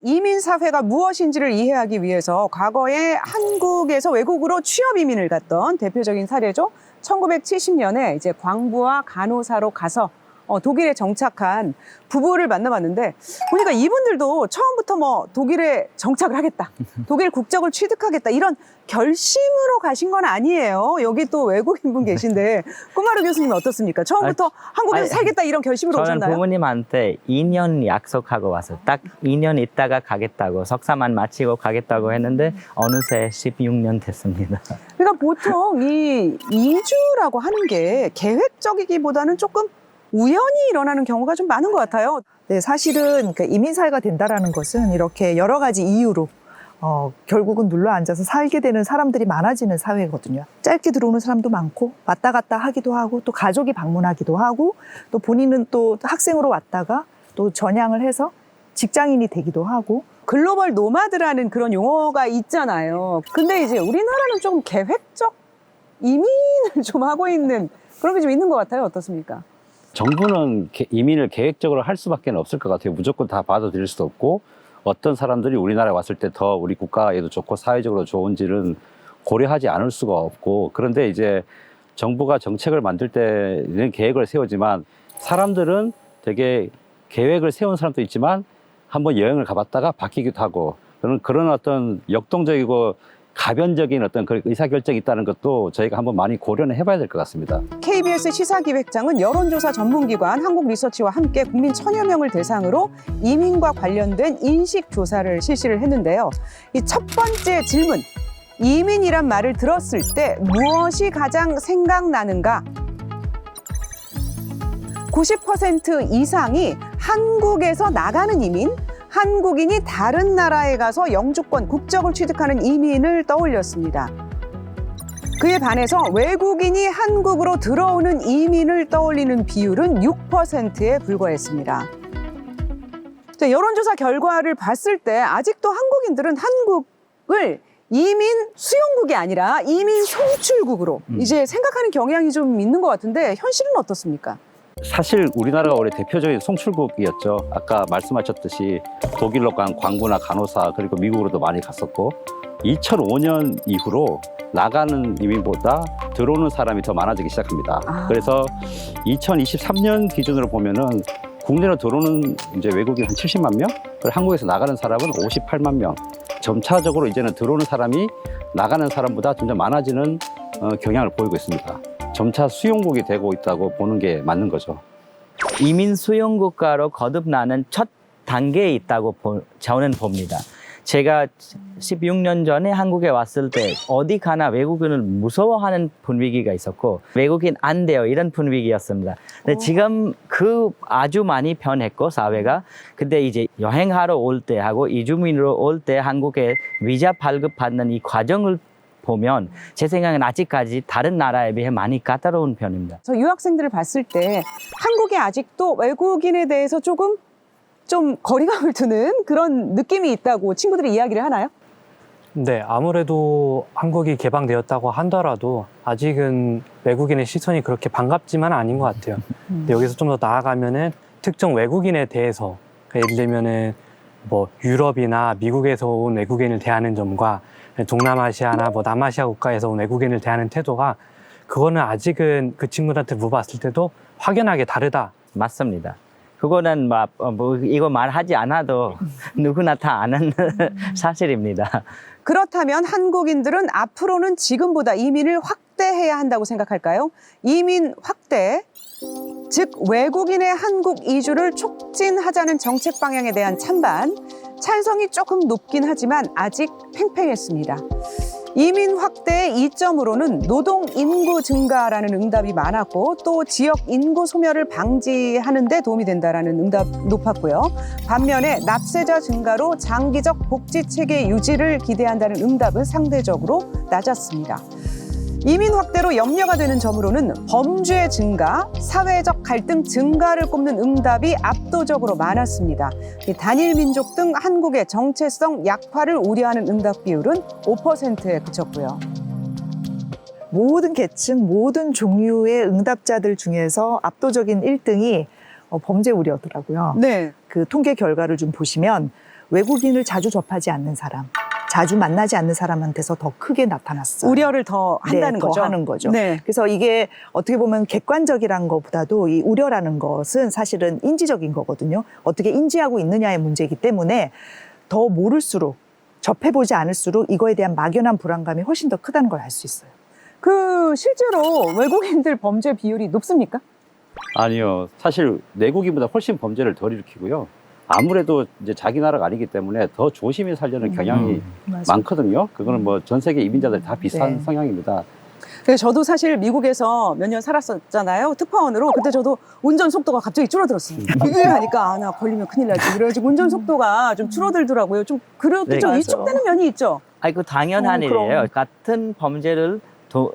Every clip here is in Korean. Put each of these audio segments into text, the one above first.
이민 사회가 무엇인지를 이해하기 위해서 과거에 한국에서 외국으로 취업 이민을 갔던 대표적인 사례죠. 1970년에 이제 광부와 간호사로 가서 독일에 정착한 부부를 만나봤는데 보니까 이분들도 처음부터 뭐 독일에 정착을 하겠다, 독일 국적을 취득하겠다 이런 결심으로 가신 건 아니에요. 여기 또 외국인분 계신데 꼬마루 교수님은 어떻습니까? 처음부터 한국에서 살겠다 이런 결심으로 저는 오셨나요? 부모님한테 2년 약속하고 왔어요. 딱 2년 있다가 가겠다고, 석사만 마치고 가겠다고 했는데 어느새 16년 됐습니다. 그러니까 보통 이 이주라고 하는 게 계획적이기보다는 조금 우연히 일어나는 경우가 좀 많은 것 같아요. 네, 사실은 이민 사회가 된다라는 것은 이렇게 여러 가지 이유로 결국은 눌러 앉아서 살게 되는 사람들이 많아지는 사회거든요. 짧게 들어오는 사람도 많고 왔다 갔다 하기도 하고 또 가족이 방문하기도 하고 또 본인은 또 학생으로 왔다가 또 전향을 해서 직장인이 되기도 하고 글로벌 노마드라는 그런 용어가 있잖아요. 근데 이제 우리나라는 좀 계획적 이민을 좀 하고 있는 그런 게 좀 있는 것 같아요. 어떻습니까? 정부는 이민을 계획적으로 할 수밖에 없을 것 같아요. 무조건 다 받아들일 수도 없고 어떤 사람들이 우리나라에 왔을 때 더 우리 국가에도 좋고 사회적으로 좋은지는 고려하지 않을 수가 없고, 그런데 이제 정부가 정책을 만들 때는 계획을 세우지만 사람들은 되게 계획을 세운 사람도 있지만 한번 여행을 가봤다가 바뀌기도 하고 그런 어떤 역동적이고 가변적인 어떤 그 의사결정이 있다는 것도 저희가 한번 많이 고려는 해봐야 될 것 같습니다. KBS 시사기획장은 여론조사 전문기관 한국리서치와 함께 국민 1000여 명을 대상으로 이민과 관련된 인식조사를 실시를 했는데요. 이 첫 번째 질문, 이민이란 말을 들었을 때 무엇이 가장 생각나는가? 90% 이상이 한국에서 나가는 이민, 한국인이 다른 나라에 가서 영주권, 국적을 취득하는 이민을 떠올렸습니다. 그에 반해서 외국인이 한국으로 들어오는 이민을 떠올리는 비율은 6%에 불과했습니다. 자, 여론조사 결과를 봤을 때 아직도 한국인들은 한국을 이민 수용국이 아니라 이민 송출국으로 이제 생각하는 경향이 좀 있는 것 같은데 현실은 어떻습니까? 사실 우리나라가 원래 대표적인 송출국이었죠. 아까 말씀하셨듯이 독일로 간 광부나 간호사, 그리고 미국으로도 많이 갔었고 2005년 이후로 나가는 이민보다 들어오는 사람이 더 많아지기 시작합니다. 그래서 2023년 기준으로 보면은 국내로 들어오는 이제 외국인 한 70만 명, 그리고 한국에서 나가는 사람은 58만 명. 점차적으로 이제는 들어오는 사람이 나가는 사람보다 점점 많아지는 경향을 보이고 있습니다. 점차 수용국이 되고 있다고 보는 게 맞는 거죠. 이민 수용 국가로 거듭나는 첫 단계에 있다고 저는 봅니다. 제가 16년 전에 한국에 왔을 때 어디 가나 외국인을 무서워하는 분위기가 있었고 외국인 안 돼요 이런 분위기였습니다. 근데 지금 그 아주 많이 변했고 사회가, 근데 이제 여행하러 올 때 하고 이주민으로 올 때 한국에 비자 발급받는 이 과정을 보면 제 생각엔 아직까지 다른 나라에 비해 많이 까다로운 편입니다. 저 유학생들을 봤을 때 한국에 아직도 외국인에 대해서 조금 좀 거리감을 두는 그런 느낌이 있다고 친구들이 이야기를 하나요? 네, 아무래도 한국이 개방되었다고 하더라도 아직은 외국인의 시선이 그렇게 반갑지만 아닌 것 같아요. 근데 여기서 좀 더 나아가면은 특정 외국인에 대해서, 예를 들면은 뭐 유럽이나 미국에서 온 외국인을 대하는 점과 동남아시아나 뭐 남아시아 국가에서 온 외국인을 대하는 태도가, 그거는 아직은 그 친구들한테 물어봤을 때도 확연하게 다르다. 맞습니다. 그거는 뭐 이거 말하지 않아도 누구나 다 아는 사실입니다. 그렇다면 한국인들은 앞으로는 지금보다 이민을 확대해야 한다고 생각할까요? 이민 확대, 즉 외국인의 한국 이주를 촉진하자는 정책 방향에 대한 찬반, 찬성이 조금 높긴 하지만 아직 팽팽했습니다. 이민 확대의 이점으로는 노동 인구 증가라는 응답이 많았고 또 지역 인구 소멸을 방지하는 데 도움이 된다라는 응답 높았고요. 반면에 납세자 증가로 장기적 복지 체계 유지를 기대한다는 응답은 상대적으로 낮았습니다. 이민 확대로 염려가 되는 점으로는 범죄 증가, 사회적 갈등 증가를 꼽는 응답이 압도적으로 많았습니다. 단일 민족 등 한국의 정체성 약화를 우려하는 응답 비율은 5%에 그쳤고요. 모든 계층, 모든 종류의 응답자들 중에서 압도적인 1등이 범죄 우려더라고요. 네. 그 통계 결과를 좀 보시면 외국인을 자주 접하지 않는 사람, 자주 만나지 않는 사람한테서 더 크게 나타났어요. 우려를 더 한다는 네, 더 거죠. 하는 거죠. 네. 그래서 이게 어떻게 보면 객관적이란 것보다도 이 우려라는 것은 사실은 인지적인 거거든요. 어떻게 인지하고 있느냐의 문제이기 때문에 더 모를수록 접해보지 않을수록 이거에 대한 막연한 불안감이 훨씬 더 크다는 걸 알 수 있어요. 그 실제로 외국인들 범죄 비율이 높습니까? 아니요. 사실 내국인보다 훨씬 범죄를 덜 일으키고요. 아무래도 이제 자기 나라가 아니기 때문에 더 조심히 살려는 경향이 맞아요. 많거든요. 그거는 뭐 전 세계 이민자들 다 비슷한 네. 성향입니다. 그래서 저도 사실 미국에서 몇 년 살았었잖아요. 특파원으로. 그때 저도 운전 속도가 갑자기 줄어들었어요. 미국에 가니까 나 걸리면 큰일 나지. 그래가지고 운전 속도가 좀 줄어들더라고요. 좀 그렇게 네, 좀 맞아요. 위축되는 면이 있죠. 아이고 당연한 그럼. 일이에요. 같은 범죄를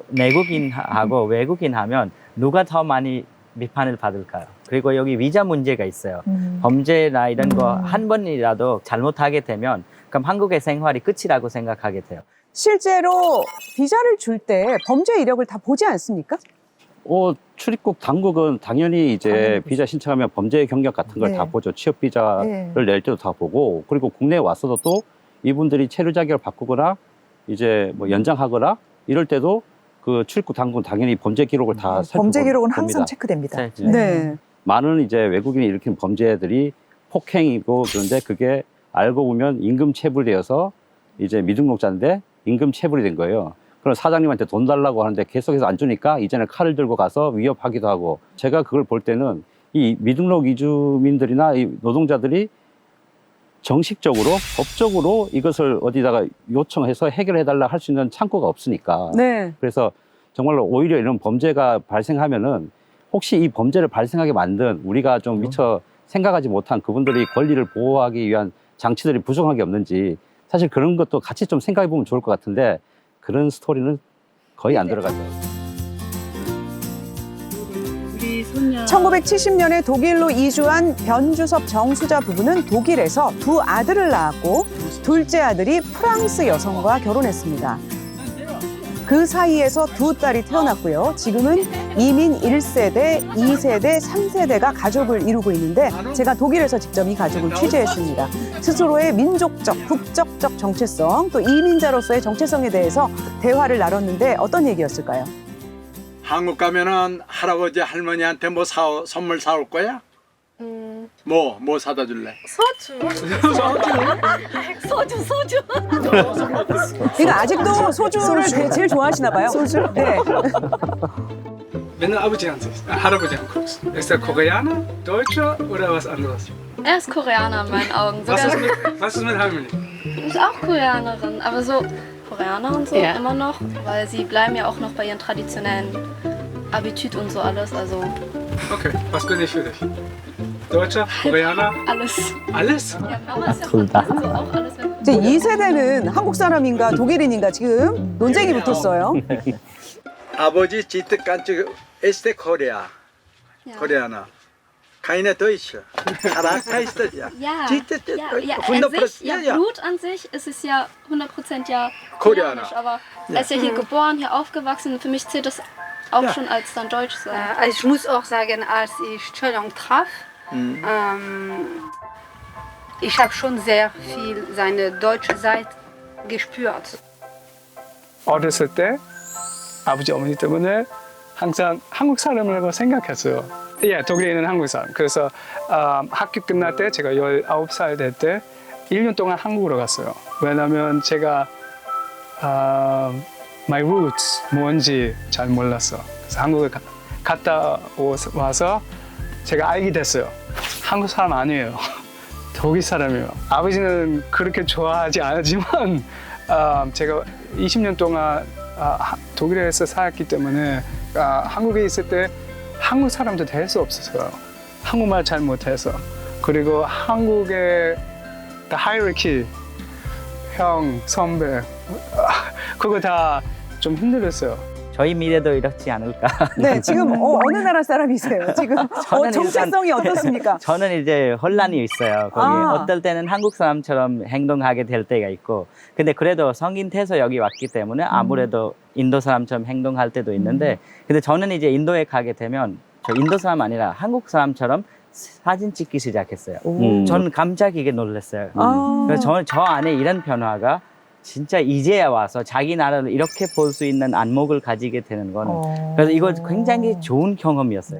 내국인하고 외국인하면 누가 더 많이 비판을 받을까요? 그리고 여기 비자 문제가 있어요. 범죄나 이런 거 한 번이라도 잘못하게 되면 그럼 한국의 생활이 끝이라고 생각하게 돼요. 실제로 비자를 줄 때 범죄 이력을 다 보지 않습니까? 출입국 당국은 당연히 이제 당연히 비자 신청하면 범죄 경력 같은 걸 네. 다 보죠. 취업 비자를 네. 낼 때도 다 보고, 그리고 국내에 왔어도 또 이분들이 체류 자격을 바꾸거나 이제 뭐 연장하거나 이럴 때도 그 출입국 당국은 당연히 범죄 기록을 다 범죄 기록은 살펴봅니다. 항상 체크됩니다. 네. 네. 많은 이제 외국인이 일으킨 범죄들이 폭행이고, 그런데 그게 알고 보면 임금 체불되어서 이제 미등록자인데 임금 체불이 된 거예요. 그럼 사장님한테 돈 달라고 하는데 계속해서 안 주니까 이제는 칼을 들고 가서 위협하기도 하고, 제가 그걸 볼 때는 이 미등록 이주민들이나 이 노동자들이 정식적으로 법적으로 이것을 어디다가 요청해서 해결해달라 할 수 있는 창구가 없으니까. 네. 그래서 정말로 오히려 이런 범죄가 발생하면은 혹시 이 범죄를 발생하게 만든 우리가 좀 미처 생각하지 못한 그분들의 권리를 보호하기 위한 장치들이 부족한 게 없는지, 사실 그런 것도 같이 좀 생각해 보면 좋을 것 같은데 그런 스토리는 거의 안 들어가죠. 1970년에 독일로 이주한 변주섭 정수자 부부는 독일에서 두 아들을 낳았고 둘째 아들이 프랑스 여성과 결혼했습니다. 그 사이에서 두 딸이 태어났고요. 지금은 이민 1세대, 2세대, 3세대가 가족을 이루고 있는데 제가 독일에서 직접 이 가족을 취재했습니다. 스스로의 민족적, 국적적 정체성, 또 이민자로서의 정체성에 대해서 대화를 나눴는데 어떤 얘기였을까요? 한국 가면은 할아버지 할머니한테 뭐 선물 사올 거야? 뭐 사다 줄래? 소주. 그러니까 아직도 소주를 제일 좋아하시나 봐요. 소주? 네. Wenn Abujanz ist, Harabujan guckst, ist er Koreaner, Deutscher oder was anderes? Er ist Koreaner in meinen Augen. Was ist mit Harmony? Ist auch Koreanerin, aber so Koreaner und so immer noch, weil sie bleiben ja auch noch bei ihren traditionellen Habitüt und so alles, also Okay, was bin ich für dich? Deutscher, Koreaner, alles. alles? Ja, Mama ist ja von Westen, so auch alles. 이제 2세대는 한국 사람인가 독일인인가 지금 논쟁이 붙었어요. 아버지 지트간쪽 este Korea, Ja. Koreaner. Keine Deutsche. Charakter ist das ja. Ja, Jitte- ja, 100%, an sich, ja, Blut an sich ist es ja 100% ja Koreaner. koreanisch, aber er ist ja hier geboren, hier aufgewachsen. Für mich zählt das auch schon als dann Deutsch sein. Also ich muss auch sagen, als ich Stellung traf, ich habe schon sehr viel seine deutsche Seite gespürt. 어렸을 때 아버지 어머니 때문에 항상 한국 사람이라고 생각했어요. 예, 독일에 있는 한국 사람. 그래서 학교 끝날 때 제가 19살 될 때 1년 동안 한국으로 갔어요. 왜냐면 제가 my roots 뭔지 잘 몰랐어. 그래서 한국에 갔다 와서 제가 알게 됐어요. 한국 사람 아니에요. 독일 사람이에요. 아버지는 그렇게 좋아하지 않았지만 제가 20년 동안 독일에서 살았기 때문에 한국에 있을 때 한국 사람도 될 수 없었어요. 한국말 잘 못해서. 그리고 한국의 the hierarchy, 형, 선배, 그거 다 좀 힘들었어요. 저희 미래도 이렇지 않을까. 네, 지금 어느 나라 사람이세요? 지금 저는 정체성이 어떻습니까? 저는 이제 혼란이 있어요. 거기 어떨 때는 한국 사람처럼 행동하게 될 때가 있고, 근데 그래도 성인 돼서 여기 왔기 때문에 아무래도 인도 사람처럼 행동할 때도 있는데, 근데 저는 이제 인도에 가게 되면 저 인도 사람 아니라 한국 사람처럼 사진 찍기 시작했어요. 음. 저는 깜짝이게 놀랐어요. 아. 그래서 저는 저 안에 이런 변화가 진짜 이제야 와서 자기 나라를 이렇게 볼 수 있는 안목을 가지게 되는 거는 그래서 이거 굉장히 좋은 경험이었어요.